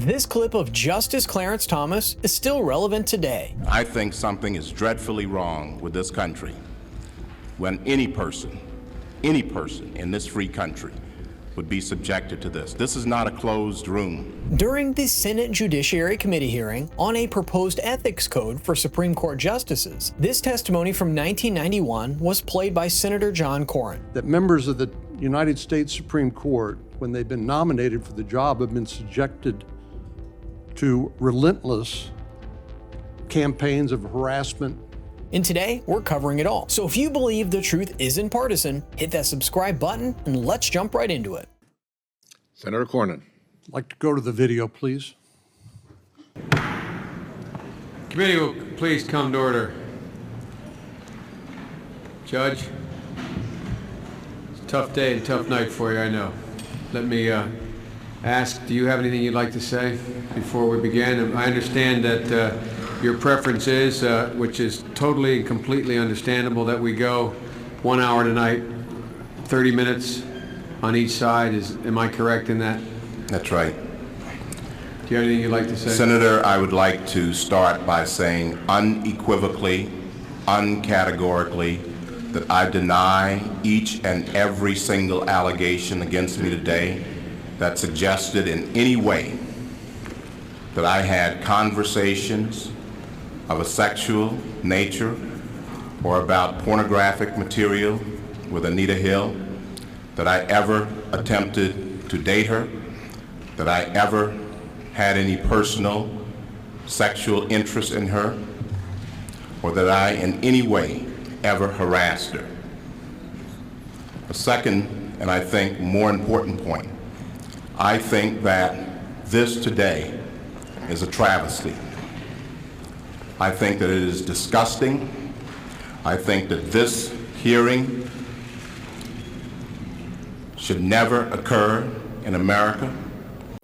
This clip of Justice Clarence Thomas is still relevant today. I think something is dreadfully wrong with this country when any person in this free country would be subjected to this. This is not a closed room. During the Senate Judiciary Committee hearing on a proposed ethics code for Supreme Court justices, this testimony from 1991 was played by Senator John Cornyn. That members of the United States Supreme Court, when they've been nominated for the job, have been subjected to relentless campaigns of harassment. And today, we're covering it all. So if you believe the truth isn't partisan, hit that subscribe button and let's jump right into it. Senator Cornyn. I'd like to go to the video, please. Committee will please come to order. Judge, it's a tough day and tough night for you, I know. Let me ask, do you have anything you'd like to say before we begin? I understand that your preference is, which is totally and completely understandable, that we go 1 hour tonight, 30 minutes on each side. Am I correct in that? That's right. Do you have anything you'd like to say? Senator, I would like to start by saying unequivocally, uncategorically, that I deny each and every single allegation against me today that suggested in any way that I had conversations of a sexual nature or about pornographic material with Anita Hill, that I ever attempted to date her, that I ever had any personal sexual interest in her, or that I in any way ever harassed her. A second, and I think more important point, I think that this today is a travesty. I think that it is disgusting. I think that this hearing should never occur in America.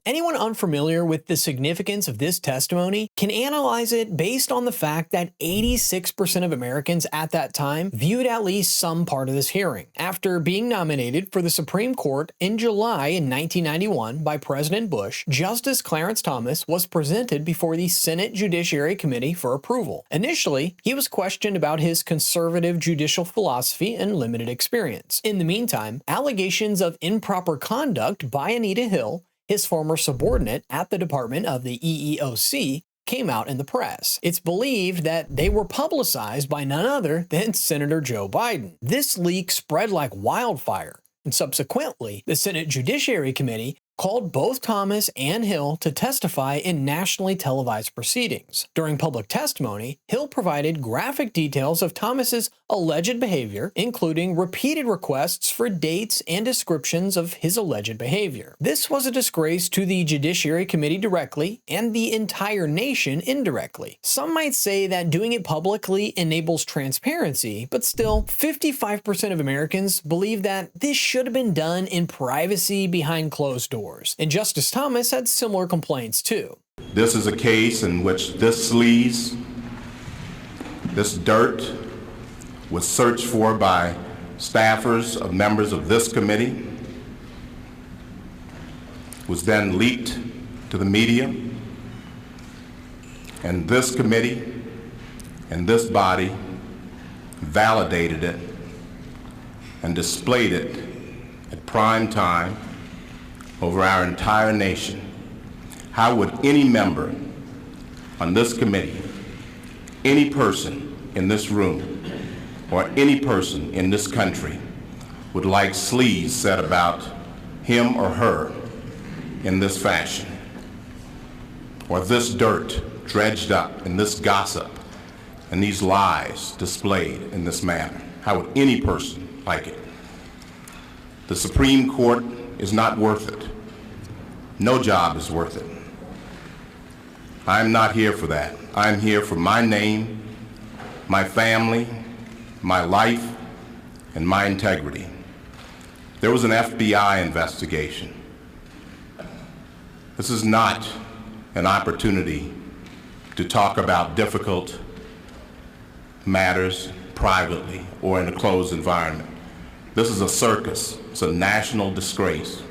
Anyone unfamiliar with the significance of this testimony can analyze it based on the fact that 86% of Americans at that time viewed at least some part of this hearing. After being nominated for the Supreme Court in July in 1991 by President Bush, Justice Clarence Thomas was presented before the Senate Judiciary Committee for approval. Initially, he was questioned about his conservative judicial philosophy and limited experience. In the meantime, allegations of improper conduct by Anita Hill, his former subordinate at the Department of the EEOC, came out in the press. It's believed that they were publicized by none other than Senator Joe Biden. This leak spread like wildfire, and subsequently, the Senate Judiciary Committee called both Thomas and Hill to testify in nationally televised proceedings. During public testimony, Hill provided graphic details of Thomas's alleged behavior, including repeated requests for dates and descriptions of his alleged behavior. This was a disgrace to the Judiciary Committee directly and the entire nation indirectly. Some might say that doing it publicly enables transparency, but still, 55% of Americans believe that this should have been done in privacy behind closed doors. And Justice Thomas had similar complaints too. This is a case in which this sleaze, this dirt, was searched for by staffers of members of this committee, was then leaked to the media, and this committee and this body validated it and displayed it at prime time over our entire nation. How would any member on this committee, any person in this room, or any person in this country would like sleaze said about him or her in this fashion, or this dirt dredged up, and this gossip and these lies displayed in this manner? How would any person like it? The Supreme Court is not worth it. No job is worth it. I'm not here for that. I'm here for my name, my family, my life, and my integrity. There was an FBI investigation. This is not an opportunity to talk about difficult matters privately or in a closed environment. This is a circus. It's a national disgrace.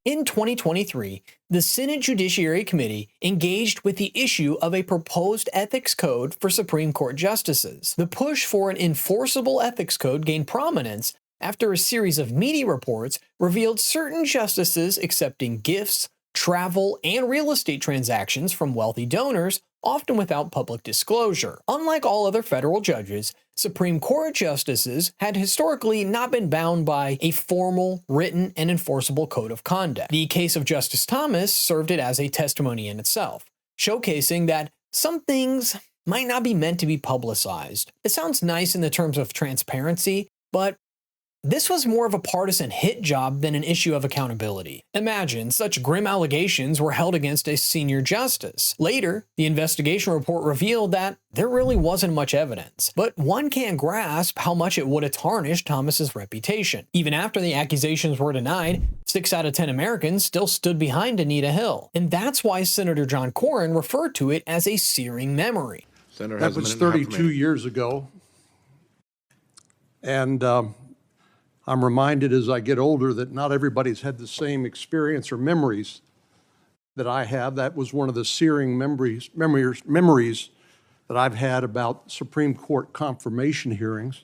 In 2023, the Senate Judiciary Committee engaged with the issue of a proposed ethics code for Supreme Court justices. The push for an enforceable ethics code gained prominence after a series of media reports revealed certain justices accepting gifts, travel, and real estate transactions from wealthy donors, often without public disclosure. Unlike all other federal judges, Supreme Court justices had historically not been bound by a formal, written, and enforceable code of conduct. The case of Justice Thomas served it as a testimony in itself, showcasing that some things might not be meant to be publicized. It sounds nice in the terms of transparency, but this was more of a partisan hit job than an issue of accountability. Imagine such grim allegations were held against a senior justice. Later, the investigation report revealed that there really wasn't much evidence, but one can't grasp how much it would have tarnished Thomas's reputation. Even after the accusations were denied, 6 out of 10 Americans still stood behind Anita Hill, and that's why Senator John Cornyn referred to it as a searing memory. Senator That was 32 years ago, and I'm reminded as I get older that not everybody's had the same experience or memories that I have. That was one of the searing memories that I've had about Supreme Court confirmation hearings,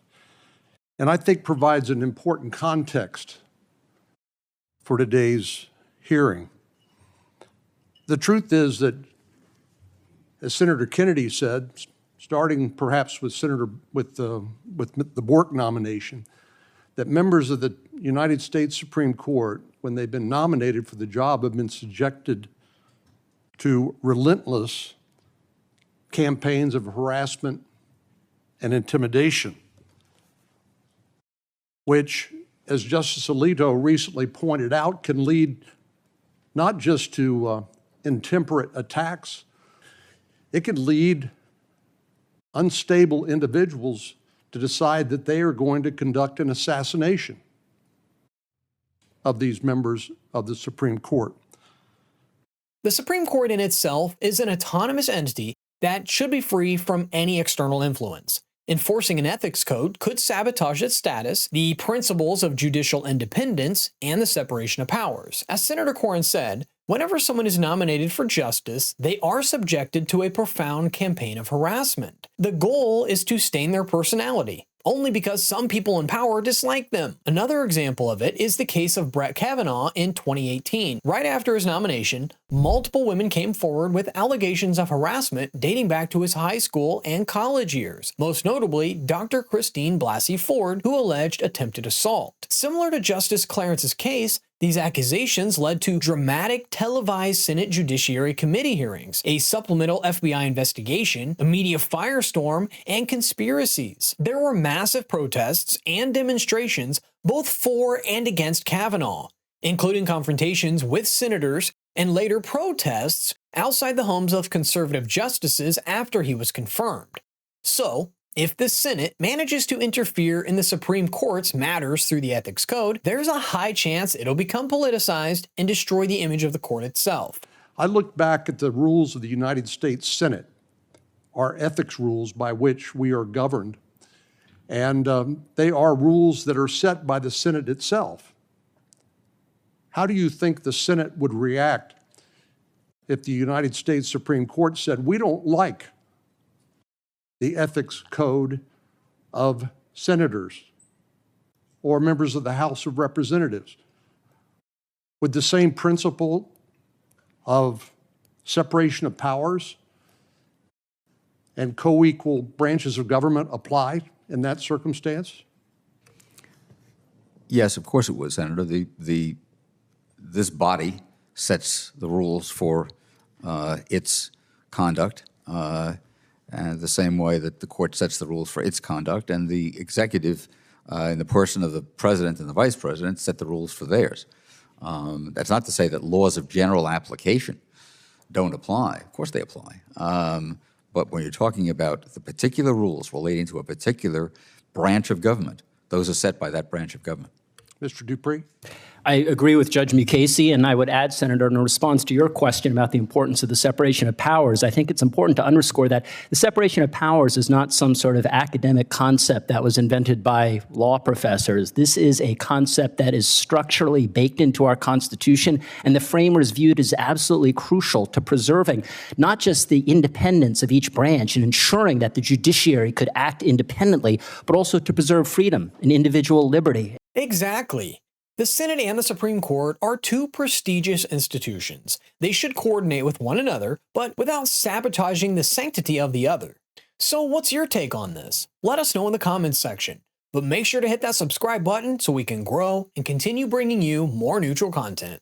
and I think provides an important context for today's hearing. The truth is that, as Senator Kennedy said, starting perhaps with the Bork nomination, that members of the United States Supreme Court, when they've been nominated for the job, have been subjected to relentless campaigns of harassment and intimidation, which, as Justice Alito recently pointed out, can lead not just to intemperate attacks, it can lead unstable individuals to decide that they are going to conduct an assassination of these members of the Supreme Court. The Supreme Court in itself is an autonomous entity that should be free from any external influence. Enforcing an ethics code could sabotage its status, the principles of judicial independence, and the separation of powers. As Senator Cornyn said, whenever someone is nominated for justice, they are subjected to a profound campaign of harassment. The goal is to stain their personality, only because some people in power dislike them. Another example of it is the case of Brett Kavanaugh in 2018. Right after his nomination, multiple women came forward with allegations of harassment dating back to his high school and college years, most notably Dr. Christine Blasey Ford, who alleged attempted assault. Similar to Justice Clarence's case, these accusations led to dramatic televised Senate Judiciary Committee hearings, a supplemental FBI investigation, a media firestorm, and conspiracies. There were massive protests and demonstrations both for and against Kavanaugh, including confrontations with senators and later protests outside the homes of conservative justices after he was confirmed. So, if the Senate manages to interfere in the Supreme Court's matters through the ethics code, there's a high chance it'll become politicized and destroy the image of the court itself. I look back at the rules of the United States Senate, our ethics rules by which we are governed, and they are rules that are set by the Senate itself. How do you think the Senate would react if the United States Supreme Court said, we don't like the ethics code of senators or members of the House of Representatives? Would the same principle of separation of powers and co-equal branches of government apply in that circumstance? Yes, of course it would, Senator. This body sets the rules for its conduct, and the same way that the court sets the rules for its conduct, and the executive, in the person of the president and the vice president, set the rules for theirs. That's not to say that laws of general application don't apply. Of course they apply. But when you're talking about the particular rules relating to a particular branch of government, those are set by that branch of government. Mr. Dupree? I agree with Judge Mukasey, and I would add, Senator, in response to your question about the importance of the separation of powers, I think it's important to underscore that the separation of powers is not some sort of academic concept that was invented by law professors. This is a concept that is structurally baked into our Constitution, and the framers viewed as absolutely crucial to preserving not just the independence of each branch and ensuring that the judiciary could act independently, but also to preserve freedom and individual liberty. Exactly. The Senate and the Supreme Court are two prestigious institutions. They should coordinate with one another, but without sabotaging the sanctity of the other. So what's your take on this? Let us know in the comments section. But make sure to hit that subscribe button so we can grow and continue bringing you more neutral content.